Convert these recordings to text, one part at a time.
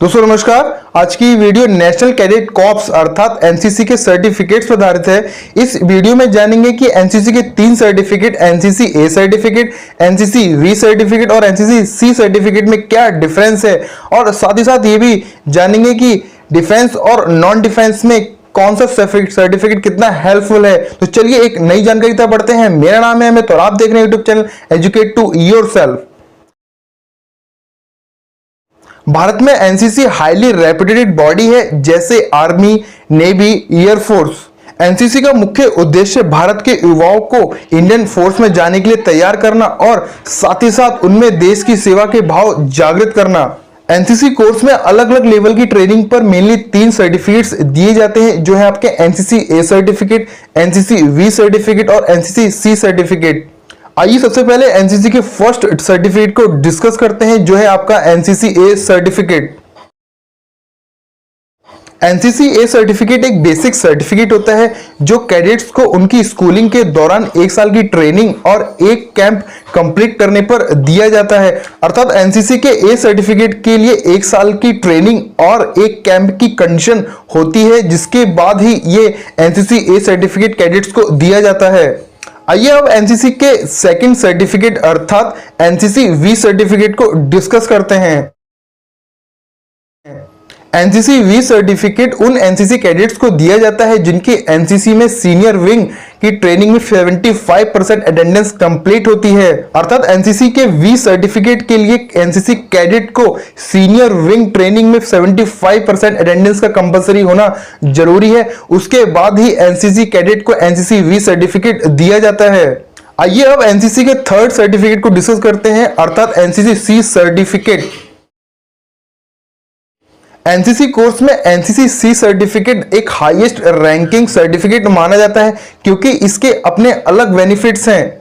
दोस्तों नमस्कार। आज की वीडियो नेशनल कैडेट कॉर्प्स अर्थात एनसीसी के सर्टिफिकेट्स पर आधारित है। इस वीडियो में जानेंगे कि एनसीसी के 3 certificate NCC A certificate, NCC B certificate और एनसीसी सी सर्टिफिकेट में क्या डिफरेंस है, और साथ ही साथ ये भी जानेंगे कि डिफेंस और नॉन डिफेंस में कौन सा सर्टिफिकेट कितना हेल्पफुल है। तो चलिए एक नई जानकारी तक बढ़ते हैं। मेरा नाम है अमित और आप देख रहे हैं YouTube channel educate to yourself. Bharat में एनसीसी हाईली रेपुटेड बॉडी है, जैसे आर्मी, नेवी, एयरफोर्स। एनसीसी का मुख्य उद्देश्य भारत के युवाओं को इंडियन फोर्स में जाने के लिए तैयार करना और साथ ही साथ उनमें देश की सेवा के भाव जागृत करना। एनसीसी कोर्स में अलग अलग लेवल की ट्रेनिंग पर मेनली 3 सर्टिफिकेट्स दिए जाते हैं, जो है आपके NCC A certificate, NCC B certificate और एनसीसी सी सर्टिफिकेट। आइए सबसे पहले एनसीसी के फर्स्ट सर्टिफिकेट को डिस्कस करते हैं, जो है आपका NCC A certificate. NCC A certificate एक बेसिक सर्टिफिकेट होता है जो कैडेट्स को उनकी स्कूलिंग के दौरान 1 साल की ट्रेनिंग और एक कैंप कंप्लीट करने पर दिया जाता है। अर्थात एनसीसी के ए सर्टिफिकेट के लिए 1 साल की ट्रेनिंग और एक कैंप की कंडीशन होती है, जिसके बाद ही ये एनसीसी ए सर्टिफिकेट कैडेट्स को दिया जाता है। आइए अब एनसीसी के सेकंड सर्टिफिकेट अर्थात एनसीसी वी सर्टिफिकेट को डिस्कस करते हैं। एनसीसी वी सर्टिफिकेट उन एनसीसी कैडेट्स को दिया जाता है जिनकी एनसीसी में सीनियर विंग की ट्रेनिंग में 75% अटेंडेंस कंप्लीट होती है। अर्थात एनसीसी के वी सर्टिफिकेट के लिए एनसीसी कैडेट को सीनियर विंग ट्रेनिंग में 75% अटेंडेंस का कंपलसरी होना जरूरी है। उसके बाद ही एनसीसी कैडेट को एनसीसी वी सर्टिफिकेट दिया जाता है। आइए अब एनसीसी के थर्ड सर्टिफिकेट को डिस्कस करते हैं अर्थात NCC C certificate. NCC course में एनसीसी सी सर्टिफिकेट एक हाईएस्ट रैंकिंग सर्टिफिकेट माना जाता है, क्योंकि इसके अपने अलग बेनिफिट्स हैं।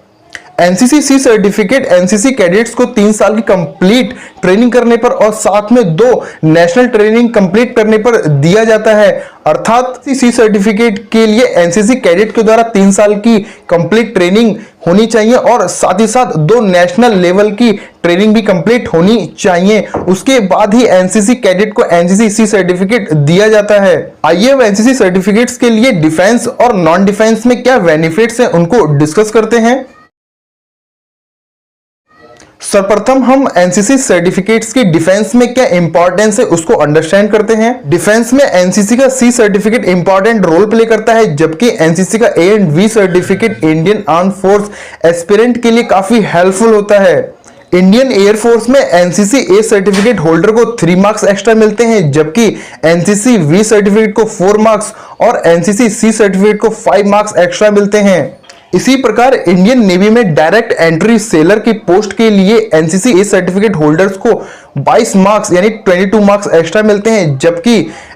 NCC C certificate NCC cadets को 3 साल की कंप्लीट ट्रेनिंग करने पर और साथ में 2 नेशनल ट्रेनिंग कंप्लीट करने पर दिया जाता है। अर्थात सी सर्टिफिकेट के लिए एनसीसी कैडेट के द्वारा 3 साल की कंप्लीट ट्रेनिंग होनी चाहिए और साथ ही साथ 2 नेशनल लेवल की ट्रेनिंग भी कंप्लीट होनी चाहिए। उसके बाद ही एनसीसी कैडेट को एनसीसी सी सर्टिफिकेट दिया जाता है। आइए अब एनसीसी सर्टिफिकेट्स के लिए डिफेंस और नॉन डिफेंस में क्या बेनिफिट्स हैं उनको डिस्कस करते हैं। सर्वप्रथम हम एनसीसी सर्टिफिकेट्स की डिफेंस में क्या इंपॉर्टेंस है उसको अंडरस्टैंड करते हैं। डिफेंस में एनसीसी का C certificate important role play करता है, जबकि एनसीसी का A and B certificate Indian arm force aspirant के लिए काफी हेल्पफुल होता है। इंडियन एयरफोर्स में एनसीसी ए सर्टिफिकेट होल्डर को 3 मार्क्स एक्स्ट्रा मिलते हैं, जबकि एनसीसी वी सर्टिफिकेट को 4 मार्क्स और एनसीसी सी सर्टिफिकेट को 5 मार्क्स एक्स्ट्रा मिलते हैं। इसी प्रकार इंडियन नेवी में डायरेक्ट एंट्री सेलर की पोस्ट के लिए एनसीसी ए सर्टिफिकेट होल्डर्स को 22 मार्क्स यानी 22 मार्क्स एक्स्ट्रा मिलते हैं, जबकि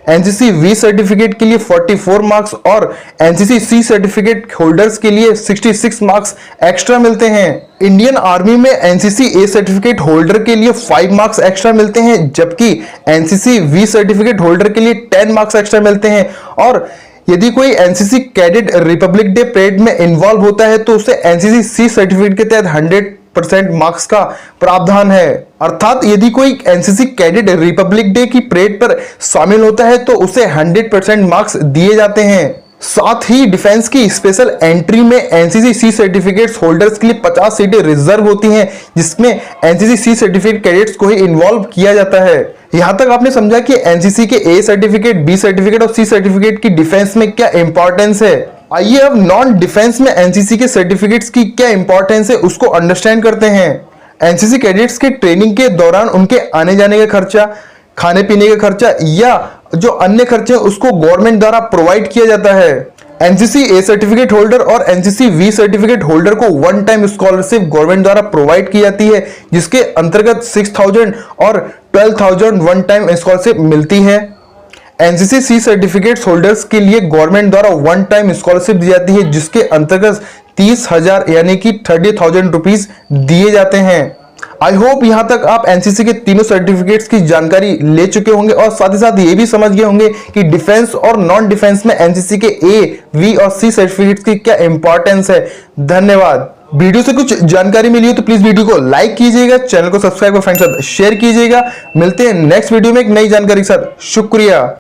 एनसीसी वी सर्टिफिकेट के लिए 44 मार्क्स और एनसीसी सी सर्टिफिकेट होल्डर्स के लिए 66 मार्क्स एक्स्ट्रा मिलते हैं। इंडियन आर्मी में एनसीसी ए सर्टिफिकेट होल्डर के लिए 5 मार्क्स एक्स्ट्रा मिलते हैं, जबकि एनसीसी वी सर्टिफिकेट होल्डर के लिए 10 मार्क्स एक्स्ट्रा मिलते हैं। और यदि कोई NCC cadet Republic day parade में इन्वॉल्व होता है तो उसे एनसीसी सी सर्टिफिकेट के तहत 100% मार्क्स का प्रावधान है। अर्थात यदि कोई एनसीसी कैडेट रिपब्लिक डे की परेड पर शामिल होता है तो उसे 100% मार्क्स दिए जाते हैं। साथ ही डिफेंस की स्पेशल एंट्री में एनसीसी सी सर्टिफिकेट्स होल्डर्स के लिए 50 सीटें रिजर्व होती हैं, जिसमें एनसीसी सी सर्टिफिकेट कैडेट्स को ही इन्वॉल्व किया जाता है। यहां तक आपने समझा कि एनसीसी के ए सर्टिफिकेट, बी सर्टिफिकेट और सी सर्टिफिकेट की डिफेंस में क्या इंपॉर्टेंस है। आइए अब नॉन डिफेंस में एनसीसी के सर्टिफिकेट्स की क्या इंपॉर्टेंस है उसको अंडरस्टैंड करते हैं। एनसीसी कैडेट्स के ट्रेनिंग के दौरान उनके आने जाने का खर्चा, खाने पीने का खर्चा या जो अन्य खर्चे उसको गवर्नमेंट द्वारा प्रोवाइड किया जाता है। एनसीसी ए सर्टिफिकेट होल्डर और एनसीसी वी सर्टिफिकेट होल्डर को 1 टाइम स्कॉलरशिप गवर्नमेंट द्वारा प्रोवाइड की जाती है, जिसके अंतर्गत 6000 और 12000 1 टाइम स्कॉलरशिप मिलती है। एनसीसी सी सर्टिफिकेट होल्डर्स के लिए गवर्नमेंट द्वारा 1 टाइम स्कॉलरशिप दी जाती है, जिसके अंतर्गत 30,000 यानी कि 30,000 रुपीज दिए जाते हैं। आई होप यहां तक आप एनसीसी के तीनों सर्टिफिकेट्स की जानकारी ले चुके होंगे और साथ ही साथ ये भी समझ गए होंगे कि डिफेंस और नॉन डिफेंस में एनसीसी के ए, वी और सी सर्टिफिकेट्स की क्या इंपॉर्टेंस है। धन्यवाद। वीडियो से कुछ जानकारी मिली हो तो प्लीज वीडियो को लाइक कीजिएगा, चैनल को सब्सक्राइब और फ्रेंड्स के साथ शेयर कीजिएगा। मिलते हैं नेक्स्ट वीडियो में एक नई जानकारी के साथ। शुक्रिया।